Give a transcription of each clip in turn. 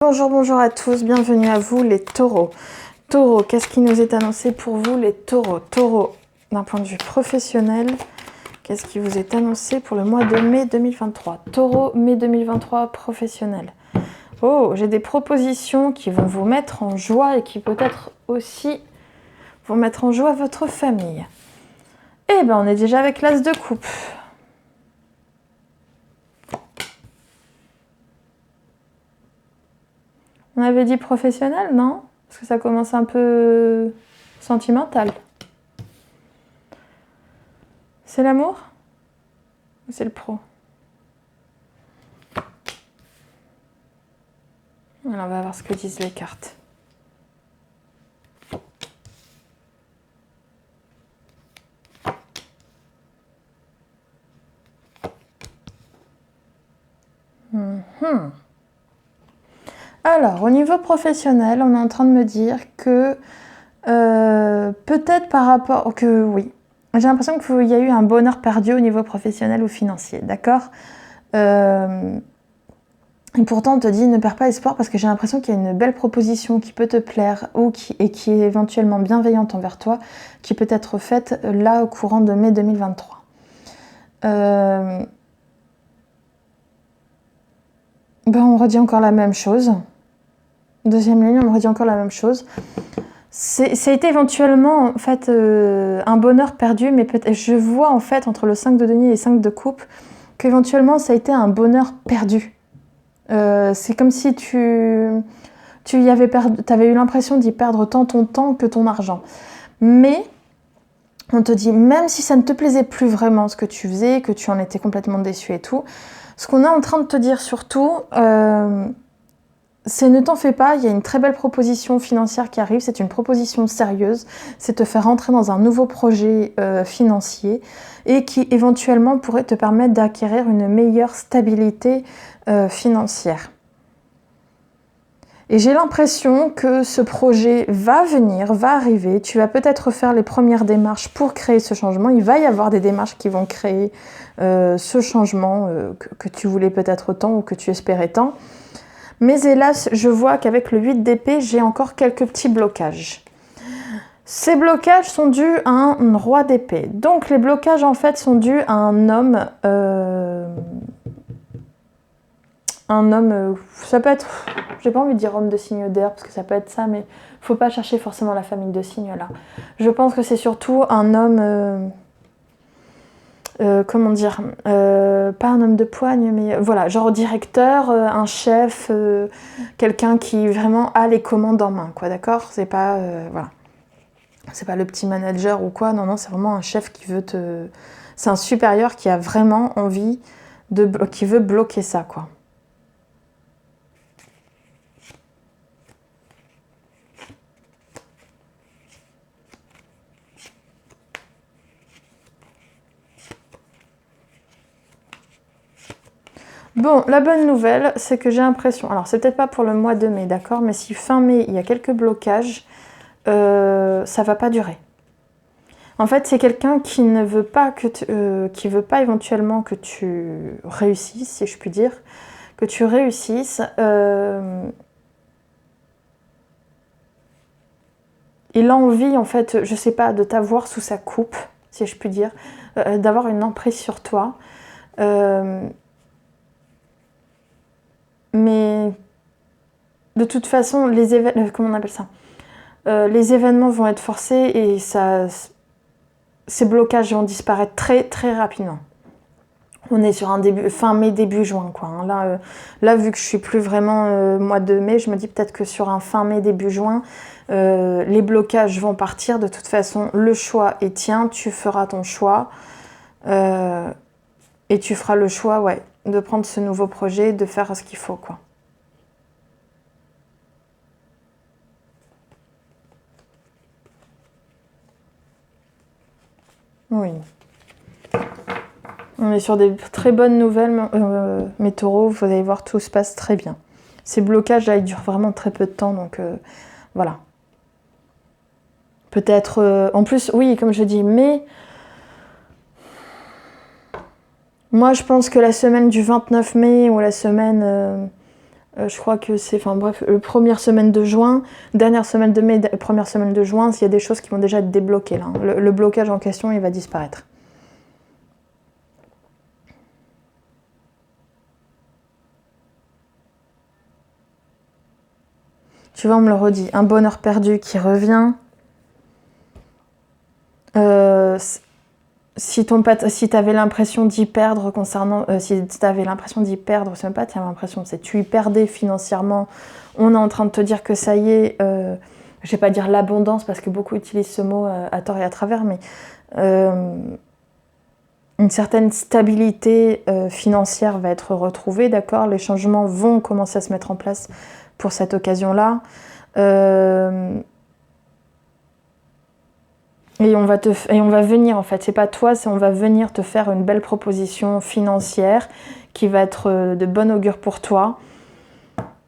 Bonjour, bonjour à tous, bienvenue à vous les taureaux. Taureaux, qu'est-ce qui nous est annoncé pour vous les taureaux? Taureaux, d'un point de vue professionnel, qu'est-ce qui vous est annoncé pour le mois de mai 2023? Taureau, mai 2023, professionnel. Oh, j'ai des propositions qui vont vous mettre en joie et qui peut-être aussi vont mettre en joie votre famille. Eh ben, on est déjà avec l'as de coupe. On avait dit professionnel, non? Parce que ça commence un peu sentimental. C'est l'amour? Ou c'est le pro? Alors, on va voir ce que disent les cartes. Alors, au niveau professionnel, on est en train de me dire que peut-être par rapport... que oui, j'ai l'impression qu'il y a eu un bonheur perdu au niveau professionnel ou financier, d'accord et pourtant, on te dit ne perds pas espoir parce que j'ai l'impression qu'il y a une belle proposition qui peut te plaire et qui est éventuellement bienveillante envers toi, qui peut être faite là au courant de mai 2023. On redit encore la même chose. Deuxième ligne, on redit encore la même chose. Ça a été éventuellement en fait un bonheur perdu, mais je vois en fait entre le 5 de denier et le 5 de coupe qu'éventuellement ça a été un bonheur perdu. C'est comme si tu avais eu l'impression d'y perdre tant ton temps que ton argent. Mais on te dit, même si ça ne te plaisait plus vraiment ce que tu faisais, que tu en étais complètement déçu et tout, ce qu'on est en train de te dire surtout, c'est ne t'en fais pas, il y a une très belle proposition financière qui arrive, c'est une proposition sérieuse, c'est te faire rentrer dans un nouveau projet financier et qui éventuellement pourrait te permettre d'acquérir une meilleure stabilité financière. Et j'ai l'impression que ce projet va venir, va arriver, tu vas peut-être faire les premières démarches pour créer ce changement, il va y avoir des démarches qui vont créer ce changement que tu voulais peut-être tant ou que tu espérais tant. Mais hélas, je vois qu'avec le 8 d'épée, j'ai encore quelques petits blocages. Ces blocages sont dus à un roi d'épée. Donc les blocages en fait sont dus à un homme... ça peut être... J'ai pas envie de dire homme de signe d'air parce que ça peut être ça, mais faut pas chercher forcément la famille de signes là. Je pense que c'est surtout un homme... comment dire, pas un homme de poigne, mais voilà, genre directeur, un chef, quelqu'un qui vraiment a les commandes en main, quoi, d'accord? C'est pas, voilà, c'est pas le petit manager ou quoi, non, c'est vraiment un chef qui veut te... C'est un supérieur qui a vraiment envie qui veut bloquer ça, quoi. Bon, la bonne nouvelle, c'est que j'ai l'impression... Alors, c'est peut-être pas pour le mois de mai, d'accord? Mais si fin mai, il y a quelques blocages, ça va pas durer. En fait, c'est quelqu'un qui ne veut pas qui veut pas éventuellement que tu réussisses, si je puis dire, que tu réussisses. Il a envie, en fait, je sais pas, de t'avoir sous sa coupe, si je puis dire, d'avoir une emprise sur toi. Mais de toute façon, comment on appelle ça, les événements vont être forcés et ces blocages vont disparaître très très rapidement. On est sur un fin mai, début juin, quoi. Là, vu que je suis plus vraiment mois de mai, je me dis peut-être que sur un fin mai, début juin, les blocages vont partir. De toute façon, le choix est tien, tu feras ton choix et tu feras le choix, ouais, de prendre ce nouveau projet, de faire ce qu'il faut, quoi. Oui. On est sur des très bonnes nouvelles, mes taureaux, vous allez voir, tout se passe très bien. Ces blocages, là, ils durent vraiment très peu de temps, donc voilà. Peut-être, en plus, oui, comme je dis, mais moi, je pense que la semaine du 29 mai ou la semaine Je crois que c'est, enfin bref, première semaine de juin, dernière semaine de mai, première semaine de juin, s'il y a des choses qui vont déjà être débloquées là. Le blocage en question, il va disparaître. Tu vois, on me le redit, un bonheur perdu qui revient. Si tu avais l'impression d'y perdre concernant, si tu avais l'impression d'y perdre, c'est même pas tu as l'impression, c'est tu y perdais financièrement, on est en train de te dire que ça y est, je vais pas dire l'abondance parce que beaucoup utilisent ce mot à tort et à travers, mais une certaine stabilité financière va être retrouvée, d'accord? Les changements vont commencer à se mettre en place pour cette occasion-là. Et on va venir, en fait, c'est pas toi, c'est on va venir te faire une belle proposition financière qui va être de bon augure pour toi.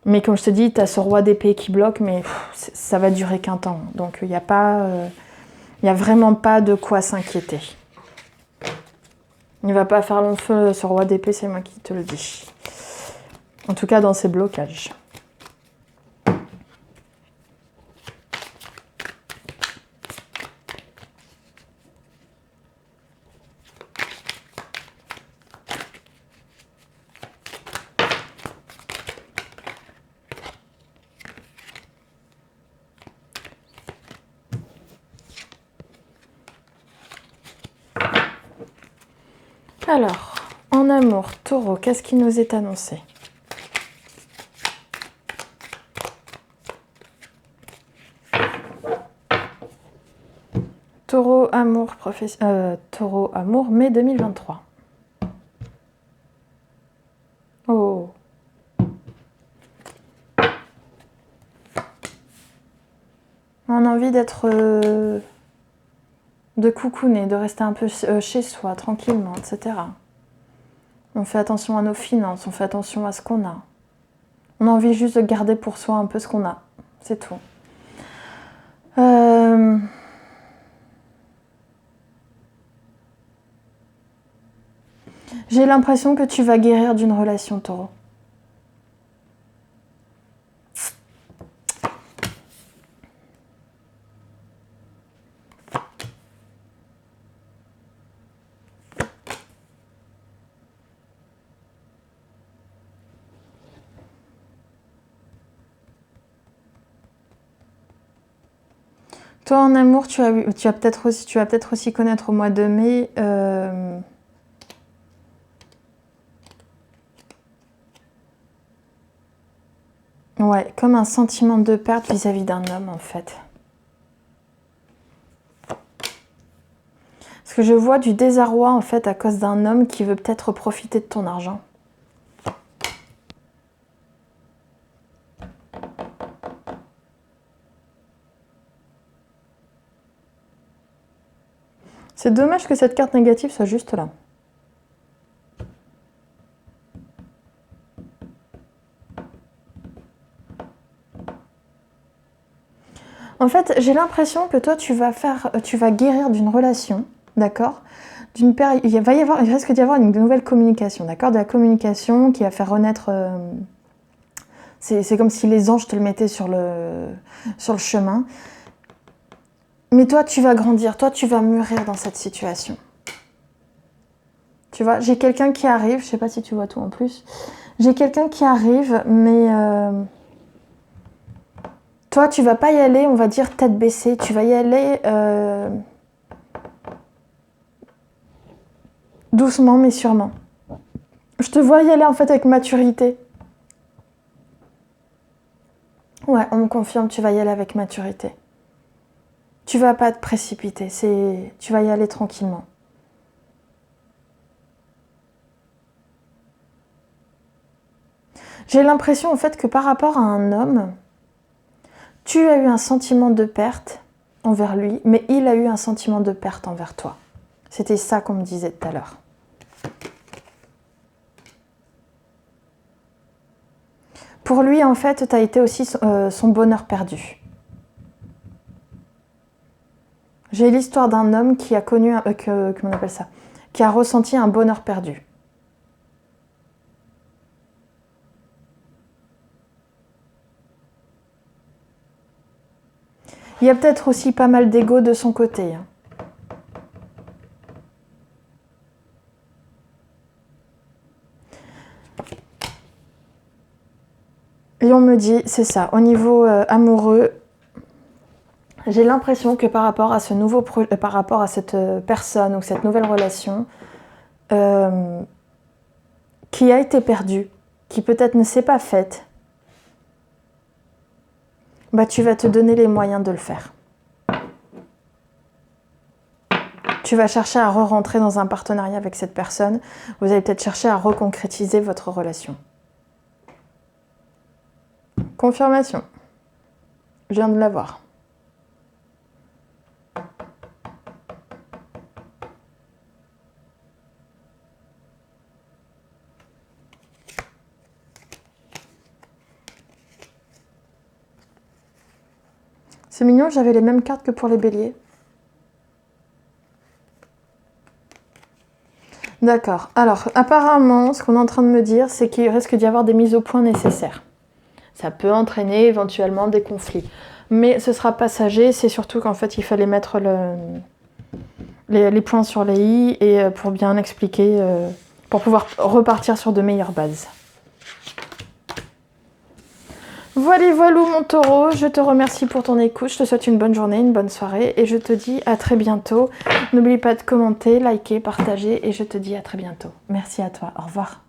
Mais comme je te dis, tu as ce roi d'épée qui bloque, mais ça va durer qu'un temps. Donc il n'y a vraiment pas de quoi s'inquiéter. Il va pas faire long feu, ce roi d'épée, c'est moi qui te le dis. En tout cas, dans ces blocages. Alors, en amour, Taureau, qu'est-ce qui nous est annoncé? Taureau, amour, mai 2023. Oh. On a envie d'être... de coucouner, de rester un peu chez soi, tranquillement, etc. On fait attention à nos finances, on fait attention à ce qu'on a. On a envie juste de garder pour soi un peu ce qu'on a. C'est tout. J'ai l'impression que tu vas guérir d'une relation, Taureau. Toi, en amour, tu vas peut-être aussi connaître au mois de mai ouais, comme un sentiment de perte vis-à-vis d'un homme, en fait. Parce que je vois du désarroi, en fait, à cause d'un homme qui veut peut-être profiter de ton argent. C'est dommage que cette carte négative soit juste là. En fait, j'ai l'impression que toi, tu vas guérir d'une relation, d'accord? Il risque d'y avoir une nouvelle communication, d'accord? De la communication qui va faire renaître... c'est comme si les anges te le mettaient sur le chemin. Mais toi, tu vas grandir, toi, tu vas mûrir dans cette situation. Tu vois, j'ai quelqu'un qui arrive, je sais pas si tu vois tout en plus. J'ai quelqu'un qui arrive, mais... toi, tu vas pas y aller, on va dire, tête baissée. Tu vas y aller doucement, mais sûrement. Je te vois y aller, en fait, avec maturité. Ouais, on me confirme, tu vas y aller avec maturité. Tu vas pas te précipiter, tu vas y aller tranquillement. J'ai l'impression, en fait, que par rapport à un homme, tu as eu un sentiment de perte envers lui, mais il a eu un sentiment de perte envers toi. C'était ça qu'on me disait tout à l'heure. Pour lui, en fait, tu as été aussi son bonheur perdu. J'ai l'histoire d'un homme qui a connu, comment on appelle ça, qui a ressenti un bonheur perdu. Il y a peut-être aussi pas mal d'ego de son côté. Et on me dit, c'est ça, au niveau amoureux, j'ai l'impression que par rapport à ce nouveau par rapport à cette personne ou cette nouvelle relation qui a été perdue, qui peut-être ne s'est pas faite, bah tu vas te donner les moyens de le faire. Tu vas chercher à re-rentrer dans un partenariat avec cette personne. Vous allez peut-être chercher à reconcrétiser votre relation. Confirmation. Je viens de l'avoir. C'est mignon, j'avais les mêmes cartes que pour les béliers. D'accord. Alors, apparemment, ce qu'on est en train de me dire, c'est qu'il risque d'y avoir des mises au point nécessaires. Ça peut entraîner éventuellement des conflits. Mais ce sera passager, c'est surtout qu'en fait, il fallait mettre les points sur les i et pour bien expliquer, pour pouvoir repartir sur de meilleures bases. Voilà, voilà mon taureau, je te remercie pour ton écoute, je te souhaite une bonne journée, une bonne soirée et je te dis à très bientôt. N'oublie pas de commenter, liker, partager et je te dis à très bientôt. Merci à toi, au revoir.